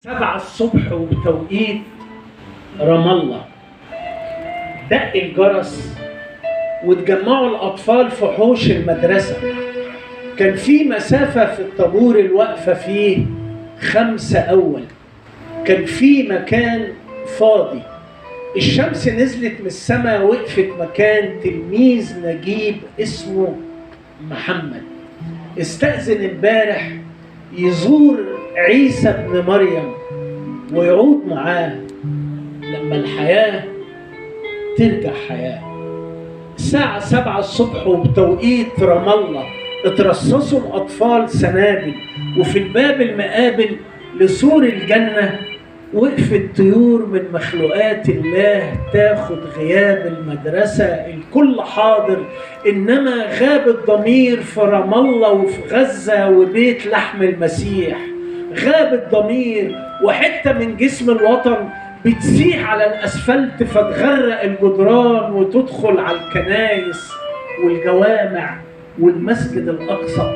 7 الصبح وبتوقيت رام الله دق الجرس واتجمعوا الأطفال في حوش المدرسة. كان في مسافة في الطابور الوقفة فيه 5 أول. كان في مكان فاضي. الشمس نزلت من السماء، وقفت مكان تلميذ نجيب اسمه محمد. استأذن امبارح يزور عيسى ابن مريم ويعود معاه لما الحياة ترجع حياة. الساعة 7 الصبح وبتوقيت رام الله اترصصوا الأطفال سنابل، وفي الباب المقابل لسور الجنة وقفت طيور من مخلوقات الله تاخد غياب المدرسة. الكل حاضر، إنما غاب الضمير في رام الله وفي غزة وبيت لحم المسيح. غاب الضمير، وحتة من جسم الوطن بتسيح على الأسفلت فتغرق الجدران وتدخل على الكنائس والجوامع والمسجد الأقصى.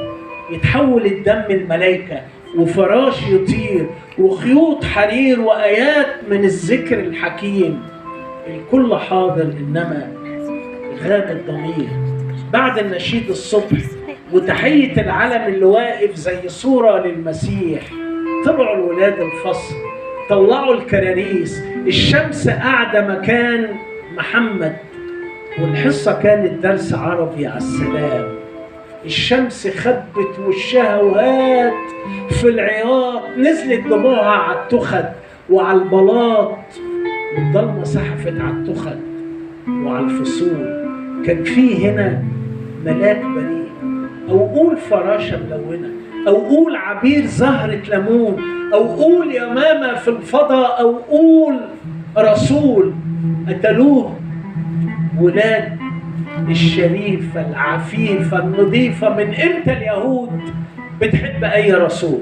يتحول الدم الملائكة وفراش يطير وخيوط حرير وآيات من الذكر الحكيم. الكل حاضر، إنما غاب الضمير. بعد النشيد الصبح وتحية العلم اللي واقف زي صورة للمسيح، طلعوا الولاد الفصل، طلعوا الكراريس. الشمس قاعدة مكان محمد، والحصة كانت درس عربي على السلام. الشمس خبت وشها وهات في العياط، نزلت دموعها على التخت وعلى البلاط، والضلمة سحفت على التخت وعلى الفصول. كان في هنا ملاك بريء، أو قول فراشة ملونة، أو قول عبير زهرة ليمون، أو قول يمامة في الفضاء، أو قول رسول قتلوه ولاد الشريفة العفيفة النظيفة. من امتى اليهود بتحب أي رسول؟